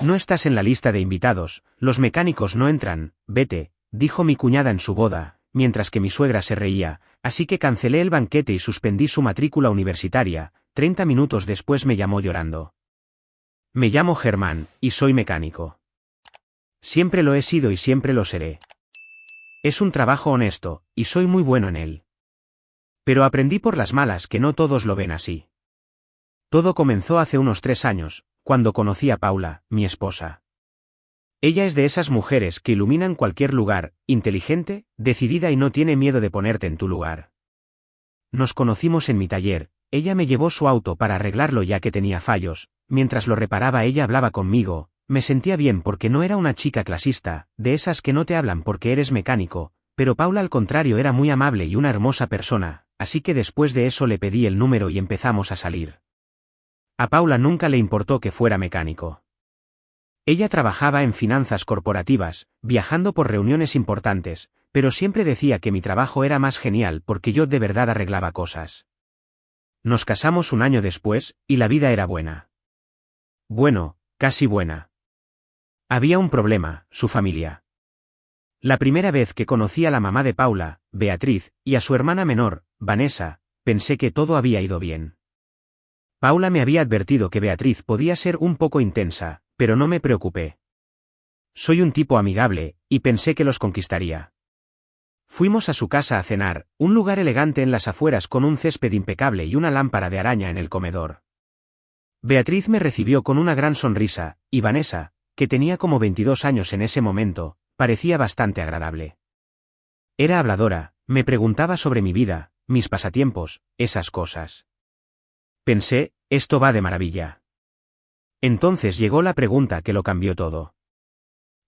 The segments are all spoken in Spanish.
No estás en la lista de invitados, los mecánicos no entran, vete, dijo mi cuñada en su boda, mientras que mi suegra se reía, así que cancelé el banquete y suspendí su matrícula universitaria. 30 minutos después me llamó llorando. Me llamo Germán, y soy mecánico. Siempre lo he sido y siempre lo seré. Es un trabajo honesto, y soy muy bueno en él. Pero aprendí por las malas que no todos lo ven así. Todo comenzó hace unos 3 años, cuando conocí a Paula, mi esposa. Ella es de esas mujeres que iluminan cualquier lugar, inteligente, decidida y no tiene miedo de ponerte en tu lugar. Nos conocimos en mi taller, ella me llevó su auto para arreglarlo ya que tenía fallos, mientras lo reparaba ella hablaba conmigo, me sentía bien porque no era una chica clasista, de esas que no te hablan porque eres mecánico, pero Paula al contrario era muy amable y una hermosa persona, así que después de eso le pedí el número y empezamos a salir. A Paula nunca le importó que fuera mecánico. Ella trabajaba en finanzas corporativas, viajando por reuniones importantes, pero siempre decía que mi trabajo era más genial porque yo de verdad arreglaba cosas. Nos casamos un año después, y la vida era buena. Bueno, casi buena. Había un problema, su familia. La primera vez que conocí a la mamá de Paula, Beatriz, y a su hermana menor, Vanessa, pensé que todo había ido bien. Paula me había advertido que Beatriz podía ser un poco intensa, pero no me preocupé. Soy un tipo amigable, y pensé que los conquistaría. Fuimos a su casa a cenar, un lugar elegante en las afueras con un césped impecable y una lámpara de araña en el comedor. Beatriz me recibió con una gran sonrisa, y Vanessa, que tenía como 22 años en ese momento, parecía bastante agradable. Era habladora, me preguntaba sobre mi vida, mis pasatiempos, esas cosas. Pensé, esto va de maravilla. Entonces llegó la pregunta que lo cambió todo.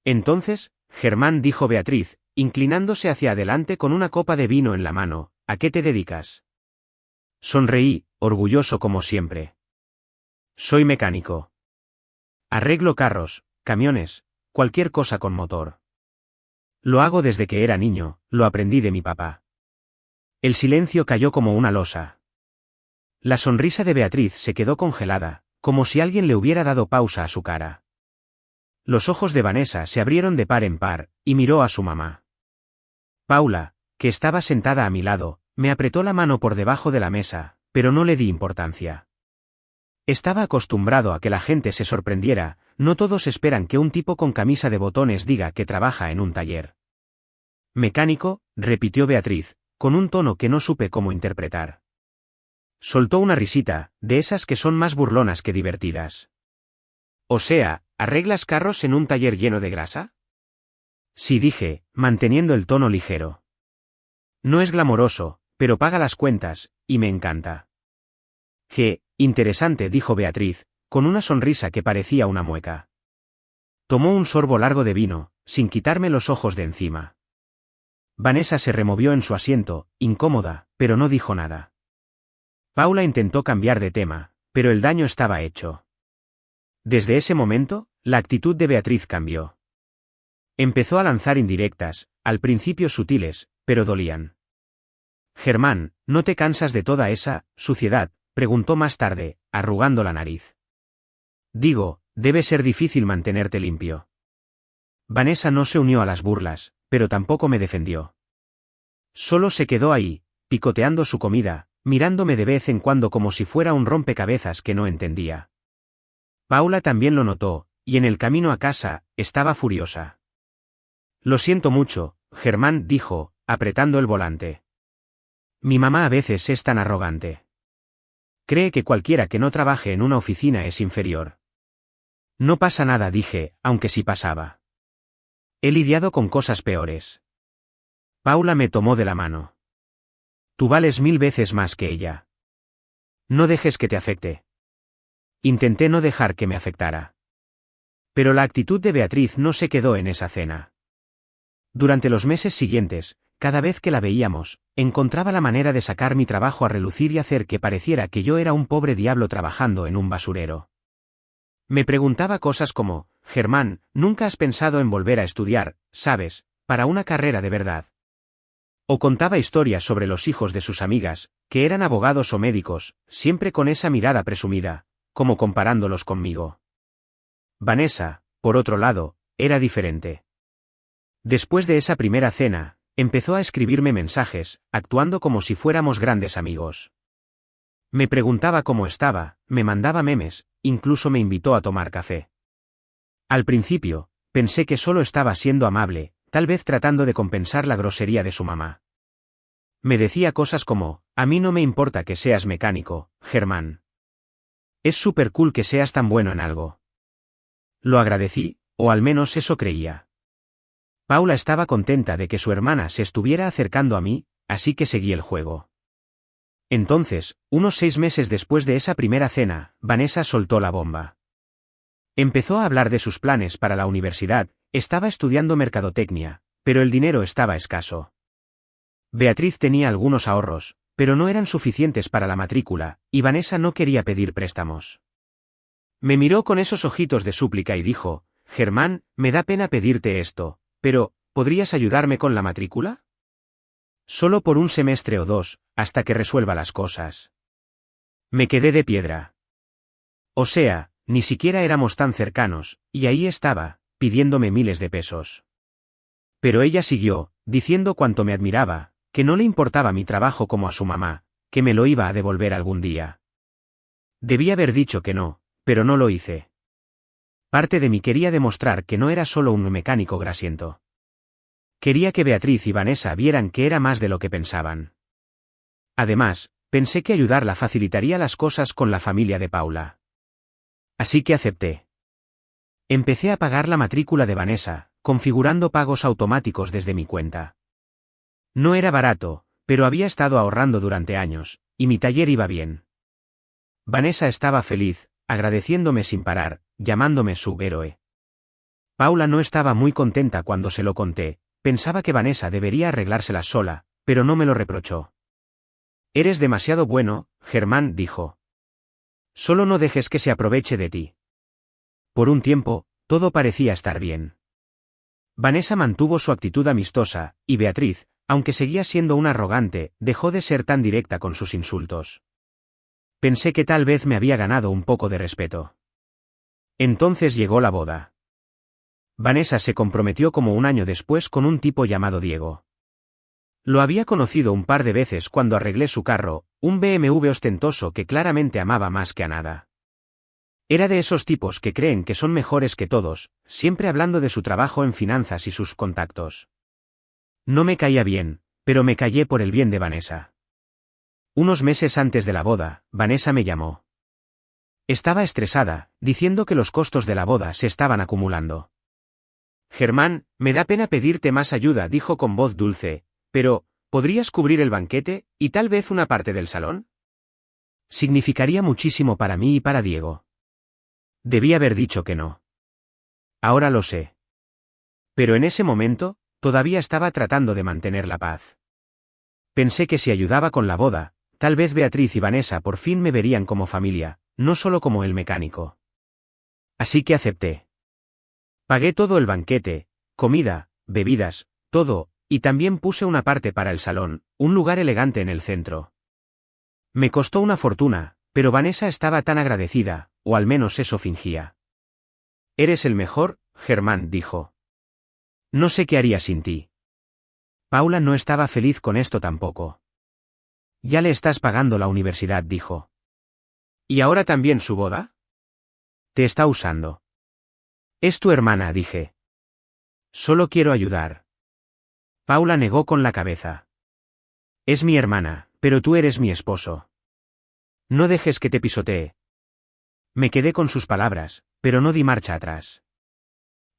Entonces, Germán, dijo Beatriz, inclinándose hacia adelante con una copa de vino en la mano, ¿a qué te dedicas? Sonreí, orgulloso como siempre. Soy mecánico. Arreglo carros, camiones, cualquier cosa con motor. Lo hago desde que era niño, lo aprendí de mi papá. El silencio cayó como una losa. La sonrisa de Beatriz se quedó congelada, como si alguien le hubiera dado pausa a su cara. Los ojos de Vanessa se abrieron de par en par, y miró a su mamá. Paula, que estaba sentada a mi lado, me apretó la mano por debajo de la mesa, pero no le di importancia. Estaba acostumbrado a que la gente se sorprendiera, no todos esperan que un tipo con camisa de botones diga que trabaja en un taller. Mecánico, repitió Beatriz, con un tono que no supe cómo interpretar. Soltó una risita, de esas que son más burlonas que divertidas. O sea, ¿arreglas carros en un taller lleno de grasa? Sí, dije, manteniendo el tono ligero. No es glamoroso, pero paga las cuentas, y me encanta. Qué interesante, dijo Beatriz, con una sonrisa que parecía una mueca. Tomó un sorbo largo de vino, sin quitarme los ojos de encima. Vanessa se removió en su asiento, incómoda, pero no dijo nada. Paula intentó cambiar de tema, pero el daño estaba hecho. Desde ese momento, la actitud de Beatriz cambió. Empezó a lanzar indirectas, al principio sutiles, pero dolían. Germán, ¿no te cansas de toda esa suciedad?, preguntó más tarde, arrugando la nariz. Digo, debe ser difícil mantenerte limpio. Vanessa no se unió a las burlas, pero tampoco me defendió. Solo se quedó ahí, picoteando su comida, mirándome de vez en cuando como si fuera un rompecabezas que no entendía. Paula también lo notó, y en el camino a casa, estaba furiosa. Lo siento mucho, Germán, dijo, apretando el volante. Mi mamá a veces es tan arrogante. Cree que cualquiera que no trabaje en una oficina es inferior. No pasa nada, dije, aunque sí pasaba. He lidiado con cosas peores. Paula me tomó de la mano. Tú vales 1000 veces más que ella. No dejes que te afecte. Intenté no dejar que me afectara. Pero la actitud de Beatriz no se quedó en esa cena. Durante los meses siguientes, cada vez que la veíamos, encontraba la manera de sacar mi trabajo a relucir y hacer que pareciera que yo era un pobre diablo trabajando en un basurero. Me preguntaba cosas como, Germán, ¿nunca has pensado en volver a estudiar, sabes, para una carrera de verdad? O contaba historias sobre los hijos de sus amigas, que eran abogados o médicos, siempre con esa mirada presumida, como comparándolos conmigo. Vanessa, por otro lado, era diferente. Después de esa primera cena, empezó a escribirme mensajes, actuando como si fuéramos grandes amigos. Me preguntaba cómo estaba, me mandaba memes, incluso me invitó a tomar café. Al principio, pensé que solo estaba siendo amable, tal vez tratando de compensar la grosería de su mamá. Me decía cosas como, a mí no me importa que seas mecánico, Germán. Es súper cool que seas tan bueno en algo. Lo agradecí, o al menos eso creía. Paula estaba contenta de que su hermana se estuviera acercando a mí, así que seguí el juego. Entonces, unos 6 meses después de esa primera cena, Vanessa soltó la bomba. Empezó a hablar de sus planes para la universidad, estaba estudiando mercadotecnia, pero el dinero estaba escaso. Beatriz tenía algunos ahorros, pero no eran suficientes para la matrícula, y Vanessa no quería pedir préstamos. Me miró con esos ojitos de súplica y dijo, Germán, me da pena pedirte esto, pero, ¿podrías ayudarme con la matrícula? Solo por un semestre o 2, hasta que resuelva las cosas. Me quedé de piedra. O sea, ni siquiera éramos tan cercanos, y ahí estaba, pidiéndome miles de pesos. Pero ella siguió, diciendo cuánto me admiraba, que no le importaba mi trabajo como a su mamá, que me lo iba a devolver algún día. Debí haber dicho que no, pero no lo hice. Parte de mí quería demostrar que no era solo un mecánico grasiento. Quería que Beatriz y Vanessa vieran que era más de lo que pensaban. Además, pensé que ayudarla facilitaría las cosas con la familia de Paula. Así que acepté. Empecé a pagar la matrícula de Vanessa, configurando pagos automáticos desde mi cuenta. No era barato, pero había estado ahorrando durante años, y mi taller iba bien. Vanessa estaba feliz, agradeciéndome sin parar, llamándome su héroe. Paula no estaba muy contenta cuando se lo conté, pensaba que Vanessa debería arreglárselas sola, pero no me lo reprochó. Eres demasiado bueno, Germán, dijo. Solo no dejes que se aproveche de ti. Por un tiempo, todo parecía estar bien. Vanessa mantuvo su actitud amistosa, y Beatriz, aunque seguía siendo una arrogante, dejó de ser tan directa con sus insultos. Pensé que tal vez me había ganado un poco de respeto. Entonces llegó la boda. Vanessa se comprometió como un año después con un tipo llamado Diego. Lo había conocido un par de veces cuando arreglé su carro, un BMW ostentoso que claramente amaba más que a nada. Era de esos tipos que creen que son mejores que todos, siempre hablando de su trabajo en finanzas y sus contactos. No me caía bien, pero me callé por el bien de Vanessa. Unos meses antes de la boda, Vanessa me llamó. Estaba estresada, diciendo que los costos de la boda se estaban acumulando. Germán, me da pena pedirte más ayuda, dijo con voz dulce, pero, ¿podrías cubrir el banquete, y tal vez una parte del salón? Significaría muchísimo para mí y para Diego. Debí haber dicho que no. Ahora lo sé. Pero en ese momento, todavía estaba tratando de mantener la paz. Pensé que si ayudaba con la boda, tal vez Beatriz y Vanessa por fin me verían como familia, no solo como el mecánico. Así que acepté. Pagué todo el banquete, comida, bebidas, todo, y también puse una parte para el salón, un lugar elegante en el centro. Me costó una fortuna, pero Vanessa estaba tan agradecida, o al menos eso fingía. Eres el mejor, Germán, dijo. No sé qué haría sin ti. Paula no estaba feliz con esto tampoco. Ya le estás pagando la universidad, dijo. ¿Y ahora también su boda? Te está usando. Es tu hermana, dije. Solo quiero ayudar. Paula negó con la cabeza. Es mi hermana, pero tú eres mi esposo. No dejes que te pisotee. Me quedé con sus palabras, pero no di marcha atrás.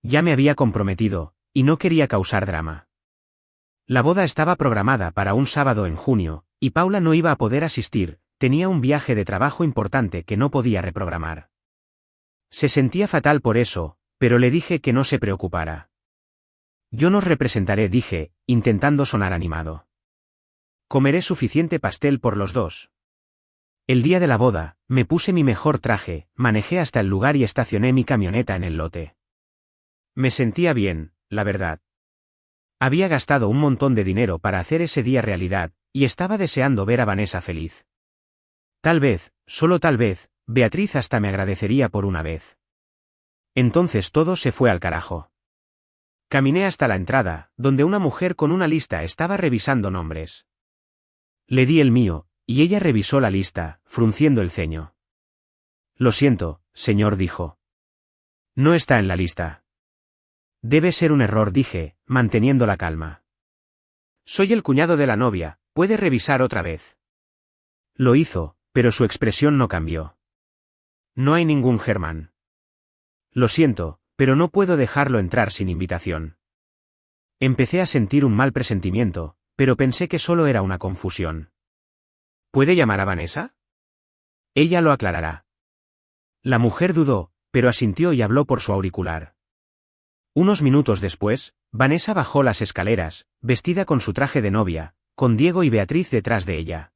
Ya me había comprometido, y no quería causar drama. La boda estaba programada para un sábado en junio, y Paula no iba a poder asistir, tenía un viaje de trabajo importante que no podía reprogramar. Se sentía fatal por eso, pero le dije que no se preocupara. Yo nos representaré, dije, intentando sonar animado. Comeré suficiente pastel por los dos. El día de la boda, me puse mi mejor traje, manejé hasta el lugar y estacioné mi camioneta en el lote. Me sentía bien, la verdad. Había gastado un montón de dinero para hacer ese día realidad, y estaba deseando ver a Vanessa feliz. Tal vez, solo tal vez, Beatriz hasta me agradecería por una vez. Entonces todo se fue al carajo. Caminé hasta la entrada, donde una mujer con una lista estaba revisando nombres. Le di el mío, y ella revisó la lista, frunciendo el ceño. Lo siento, señor, dijo. No está en la lista. Debe ser un error, dije, manteniendo la calma. Soy el cuñado de la novia, ¿puede revisar otra vez? Lo hizo, pero su expresión no cambió. No hay ningún Germán. Lo siento, pero no puedo dejarlo entrar sin invitación. Empecé a sentir un mal presentimiento, pero pensé que solo era una confusión. ¿Puede llamar a Vanessa? Ella lo aclarará. La mujer dudó, pero asintió y habló por su auricular. Unos minutos después, Vanessa bajó las escaleras, vestida con su traje de novia, con Diego y Beatriz detrás de ella.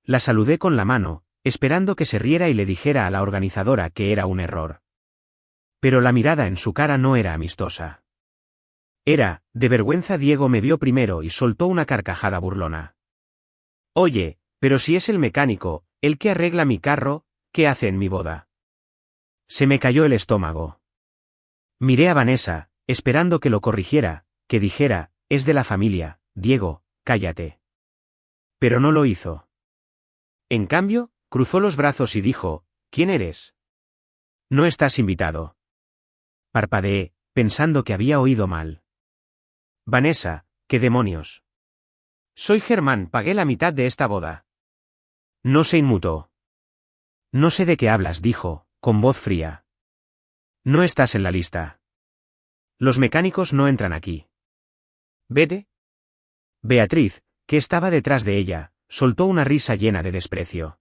La saludé con la mano, esperando que se riera y le dijera a la organizadora que era un error. Pero la mirada en su cara no era amistosa. Era, de vergüenza. Diego me vio primero y soltó una carcajada burlona. Oye, pero si es el mecánico, el que arregla mi carro, ¿qué hace en mi boda? Se me cayó el estómago. Miré a Vanessa, esperando que lo corrigiera, que dijera, es de la familia, Diego, cállate. Pero no lo hizo. En cambio, cruzó los brazos y dijo, ¿quién eres? No estás invitado. Parpadeé, pensando que había oído mal. Vanessa, ¿qué demonios? Soy Germán, pagué la mitad de esta boda. No se inmutó. No sé de qué hablas, dijo, con voz fría. No estás en la lista. Los mecánicos no entran aquí. Vete. Beatriz, que estaba detrás de ella, soltó una risa llena de desprecio.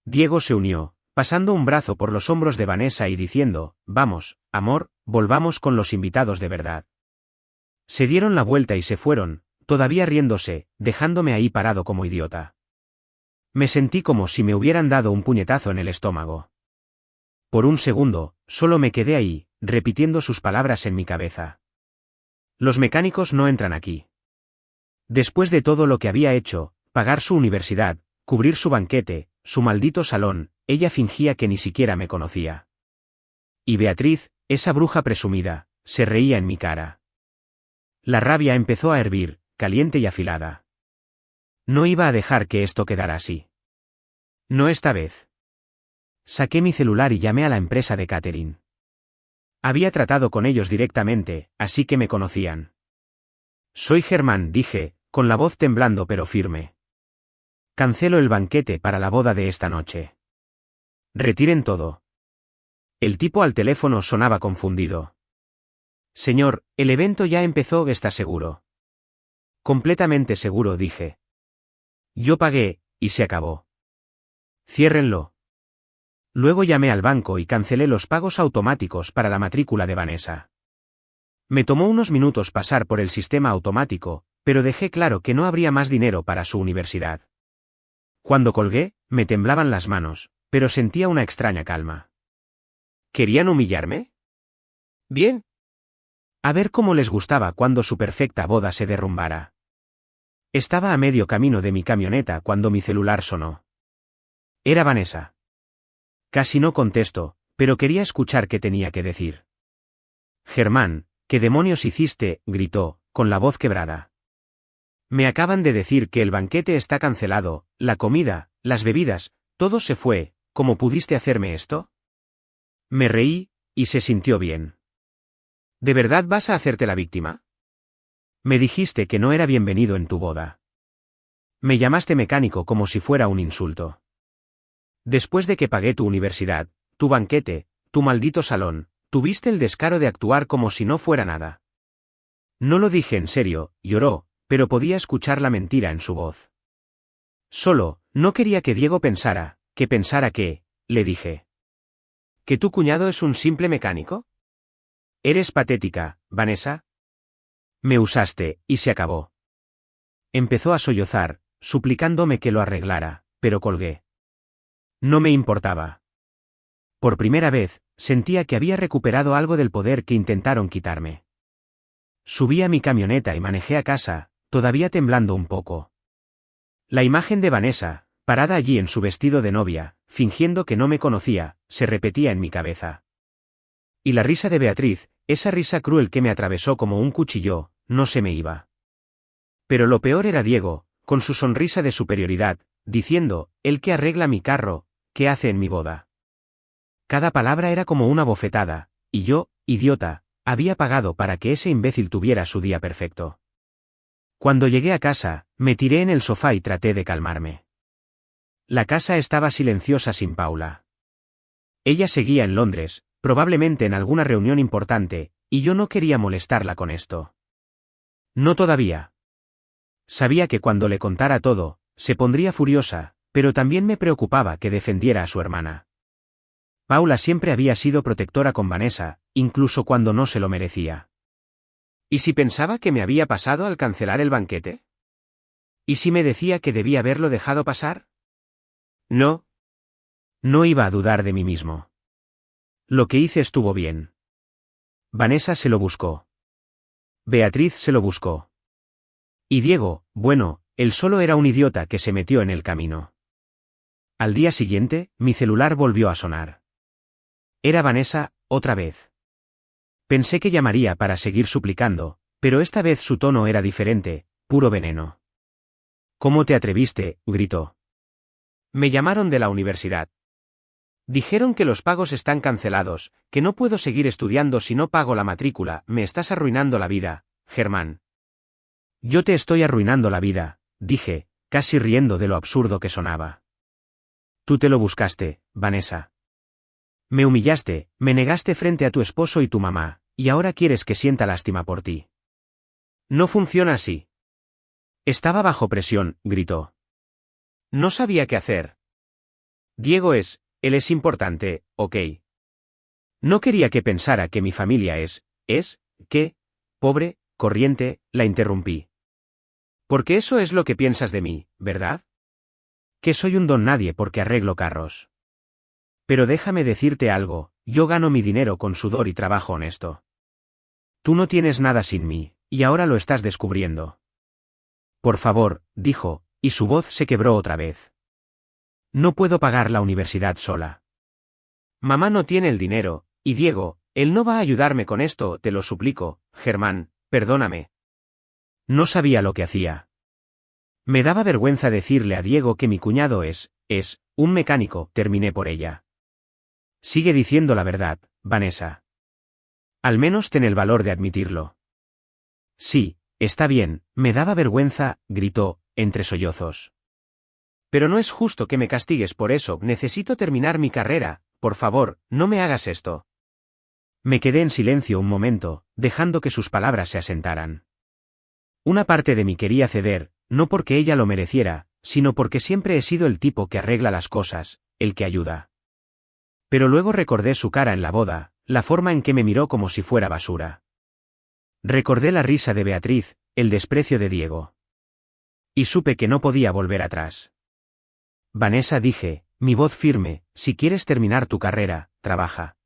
Diego se unió, pasando un brazo por los hombros de Vanessa y diciendo, vamos, amor, volvamos con los invitados de verdad. Se dieron la vuelta y se fueron, todavía riéndose, dejándome ahí parado como idiota. Me sentí como si me hubieran dado un puñetazo en el estómago. Por un segundo, solo me quedé ahí, repitiendo sus palabras en mi cabeza. Los mecánicos no entran aquí. Después de todo lo que había hecho, pagar su universidad, cubrir su banquete, su maldito salón, ella fingía que ni siquiera me conocía. Y Beatriz, esa bruja presumida, se reía en mi cara. La rabia empezó a hervir, caliente y afilada. No iba a dejar que esto quedara así. No esta vez. Saqué mi celular y llamé a la empresa de catering. Había tratado con ellos directamente, así que me conocían. Soy Germán, dije, con la voz temblando pero firme. Cancelo el banquete para la boda de esta noche. Retiren todo. El tipo al teléfono sonaba confundido. Señor, el evento ya empezó, ¿está seguro? Completamente seguro, dije. Yo pagué, y se acabó. Ciérrenlo. Luego llamé al banco y cancelé los pagos automáticos para la matrícula de Vanessa. Me tomó unos minutos pasar por el sistema automático, pero dejé claro que no habría más dinero para su universidad. Cuando colgué, me temblaban las manos, pero sentía una extraña calma. ¿Querían humillarme? Bien. A ver cómo les gustaba cuando su perfecta boda se derrumbara. Estaba a medio camino de mi camioneta cuando mi celular sonó. Era Vanessa. Casi no contesto, pero quería escuchar qué tenía que decir. Germán, ¿qué demonios hiciste?, gritó, con la voz quebrada. Me acaban de decir que el banquete está cancelado, la comida, las bebidas, todo se fue, ¿cómo pudiste hacerme esto? Me reí, y se sintió bien. ¿De verdad vas a hacerte la víctima? Me dijiste que no era bienvenido en tu boda. Me llamaste mecánico como si fuera un insulto. Después de que pagué tu universidad, tu banquete, tu maldito salón, tuviste el descaro de actuar como si no fuera nada. No lo dije en serio, lloró, pero podía escuchar la mentira en su voz. Solo, no quería que Diego pensara que, le dije. ¿Que tu cuñado es un simple mecánico? Eres patética, Vanessa. Me usaste, y se acabó. Empezó a sollozar, suplicándome que lo arreglara, pero colgué. No me importaba. Por primera vez, sentía que había recuperado algo del poder que intentaron quitarme. Subí a mi camioneta y manejé a casa, todavía temblando un poco. La imagen de Vanessa, parada allí en su vestido de novia, fingiendo que no me conocía, se repetía en mi cabeza. Y la risa de Beatriz, esa risa cruel que me atravesó como un cuchillo, no se me iba. Pero lo peor era Diego, con su sonrisa de superioridad, diciendo, él que arregla mi carro, ¿qué hace en mi boda? Cada palabra era como una bofetada, y yo, idiota, había pagado para que ese imbécil tuviera su día perfecto. Cuando llegué a casa, me tiré en el sofá y traté de calmarme. La casa estaba silenciosa sin Paula. Ella seguía en Londres, probablemente en alguna reunión importante, y yo no quería molestarla con esto. No todavía. Sabía que cuando le contara todo, se pondría furiosa, pero también me preocupaba que defendiera a su hermana. Paula siempre había sido protectora con Vanessa, incluso cuando no se lo merecía. ¿Y si pensaba que me había pasado al cancelar el banquete? ¿Y si me decía que debía haberlo dejado pasar? No. No iba a dudar de mí mismo. Lo que hice estuvo bien. Vanessa se lo buscó. Beatriz se lo buscó. Y Diego, bueno, él solo era un idiota que se metió en el camino. Al día siguiente, mi celular volvió a sonar. Era Vanessa, otra vez. Pensé que llamaría para seguir suplicando, pero esta vez su tono era diferente, puro veneno. ¿Cómo te atreviste?, gritó. Me llamaron de la universidad. Dijeron que los pagos están cancelados, que no puedo seguir estudiando si no pago la matrícula. Me estás arruinando la vida, Germán. Yo te estoy arruinando la vida, dije, casi riendo de lo absurdo que sonaba. Tú te lo buscaste, Vanessa. Me humillaste, me negaste frente a tu esposo y tu mamá, y ahora quieres que sienta lástima por ti. No funciona así. Estaba bajo presión, gritó. No sabía qué hacer. Él es importante, ¿ok? No quería que pensara que mi familia pobre, corriente, la interrumpí. Porque eso es lo que piensas de mí, ¿verdad? Que soy un don nadie porque arreglo carros. Pero déjame decirte algo, yo gano mi dinero con sudor y trabajo honesto. Tú no tienes nada sin mí, y ahora lo estás descubriendo. Por favor, dijo, y su voz se quebró otra vez. No puedo pagar la universidad sola. Mamá no tiene el dinero, y Diego, él no va a ayudarme con esto, te lo suplico, Germán, perdóname. No sabía lo que hacía. Me daba vergüenza decirle a Diego que mi cuñado es un mecánico, terminé por ella. Sigue diciendo la verdad, Vanessa. Al menos ten el valor de admitirlo. Sí, está bien, me daba vergüenza, gritó, entre sollozos. Pero no es justo que me castigues por eso, necesito terminar mi carrera, por favor, no me hagas esto. Me quedé en silencio un momento, dejando que sus palabras se asentaran. Una parte de mí quería ceder, no porque ella lo mereciera, sino porque siempre he sido el tipo que arregla las cosas, el que ayuda. Pero luego recordé su cara en la boda, la forma en que me miró como si fuera basura. Recordé la risa de Beatriz, el desprecio de Diego. Y supe que no podía volver atrás. Vanessa, dije, mi voz firme, si quieres terminar tu carrera, trabaja.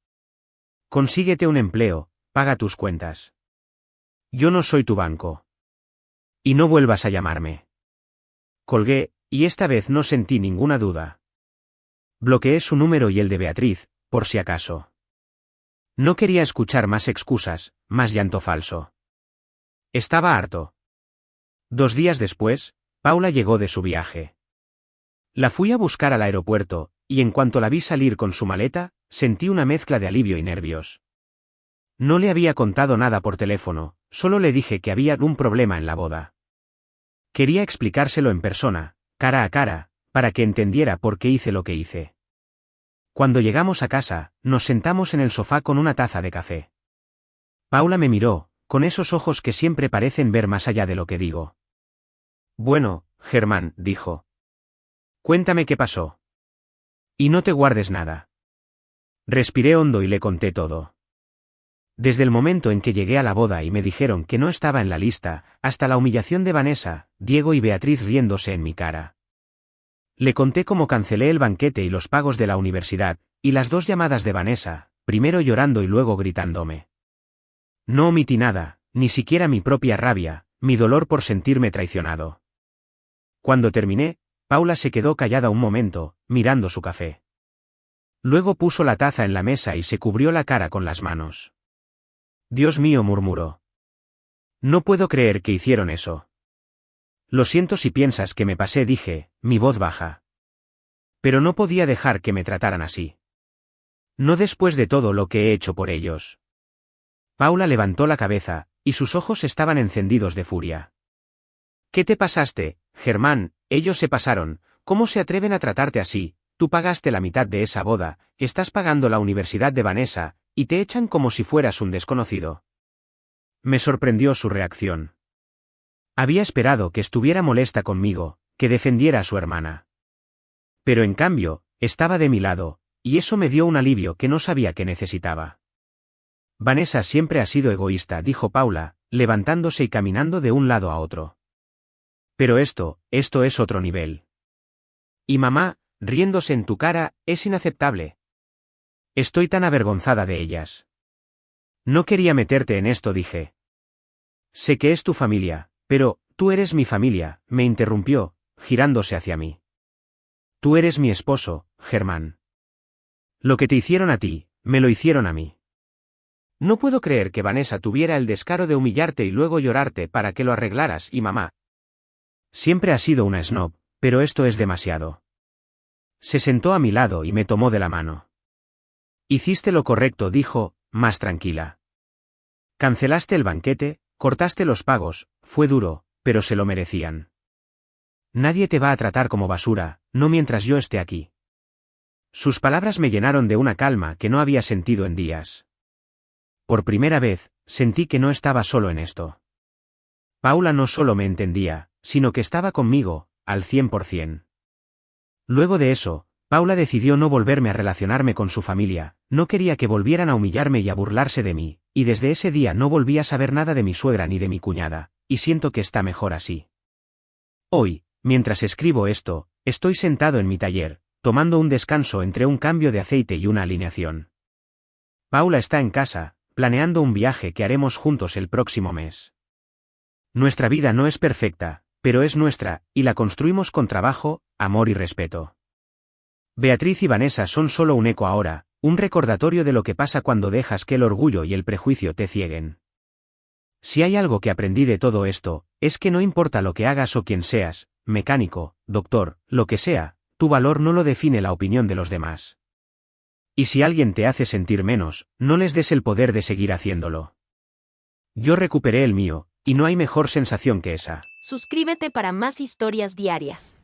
Consíguete un empleo, paga tus cuentas. Yo no soy tu banco. Y no vuelvas a llamarme. Colgué, y esta vez no sentí ninguna duda. Bloqueé su número y el de Beatriz, por si acaso. No quería escuchar más excusas, más llanto falso. Estaba harto. 2 días después, Paula llegó de su viaje. La fui a buscar al aeropuerto, y en cuanto la vi salir con su maleta, sentí una mezcla de alivio y nervios. No le había contado nada por teléfono, solo le dije que había un problema en la boda. Quería explicárselo en persona, cara a cara, para que entendiera por qué hice lo que hice. Cuando llegamos a casa, nos sentamos en el sofá con una taza de café. Paula me miró, con esos ojos que siempre parecen ver más allá de lo que digo. Bueno, Germán, dijo. Cuéntame qué pasó. Y no te guardes nada. Respiré hondo y le conté todo. Desde el momento en que llegué a la boda y me dijeron que no estaba en la lista, hasta la humillación de Vanessa, Diego y Beatriz riéndose en mi cara. Le conté cómo cancelé el banquete y los pagos de la universidad, y las 2 llamadas de Vanessa, primero llorando y luego gritándome. No omití nada, ni siquiera mi propia rabia, mi dolor por sentirme traicionado. Cuando terminé, Paula se quedó callada un momento, mirando su café. Luego puso la taza en la mesa y se cubrió la cara con las manos. Dios mío, murmuró. No puedo creer que hicieron eso. Lo siento si piensas que me pasé, dije, mi voz baja. Pero no podía dejar que me trataran así. No después de todo lo que he hecho por ellos. Paula levantó la cabeza, y sus ojos estaban encendidos de furia. ¿Qué te pasaste, Germán? Ellos se pasaron. ¿Cómo se atreven a tratarte así? Tú pagaste la mitad de esa boda, estás pagando la universidad de Vanessa, y te echan como si fueras un desconocido. Me sorprendió su reacción. Había esperado que estuviera molesta conmigo, que defendiera a su hermana. Pero en cambio, estaba de mi lado, y eso me dio un alivio que no sabía que necesitaba. Vanessa siempre ha sido egoísta, dijo Paula, levantándose y caminando de un lado a otro. Pero esto es otro nivel. Y mamá, riéndose en tu cara, es inaceptable. Estoy tan avergonzada de ellas. No quería meterte en esto, dije. Sé que es tu familia, pero, tú eres mi familia, me interrumpió, girándose hacia mí. Tú eres mi esposo, Germán. Lo que te hicieron a ti, me lo hicieron a mí. No puedo creer que Vanessa tuviera el descaro de humillarte y luego llorarte para que lo arreglaras, y mamá. Siempre ha sido una snob, pero esto es demasiado. Se sentó a mi lado y me tomó de la mano. Hiciste lo correcto, dijo, más tranquila. Cancelaste el banquete, cortaste los pagos, fue duro, pero se lo merecían. Nadie te va a tratar como basura, no mientras yo esté aquí. Sus palabras me llenaron de una calma que no había sentido en días. Por primera vez, sentí que no estaba solo en esto. Paula no solo me entendía, sino que estaba conmigo, al 100%. Luego de eso, Paula decidió no volverme a relacionarme con su familia, no quería que volvieran a humillarme y a burlarse de mí, y desde ese día no volví a saber nada de mi suegra ni de mi cuñada, y siento que está mejor así. Hoy, mientras escribo esto, estoy sentado en mi taller, tomando un descanso entre un cambio de aceite y una alineación. Paula está en casa, planeando un viaje que haremos juntos el próximo mes. Nuestra vida no es perfecta, pero es nuestra, y la construimos con trabajo, amor y respeto. Beatriz y Vanessa son solo un eco ahora, un recordatorio de lo que pasa cuando dejas que el orgullo y el prejuicio te cieguen. Si hay algo que aprendí de todo esto, es que no importa lo que hagas o quién seas, mecánico, doctor, lo que sea, tu valor no lo define la opinión de los demás. Y si alguien te hace sentir menos, no les des el poder de seguir haciéndolo. Yo recuperé el mío, y no hay mejor sensación que esa. Suscríbete para más historias diarias.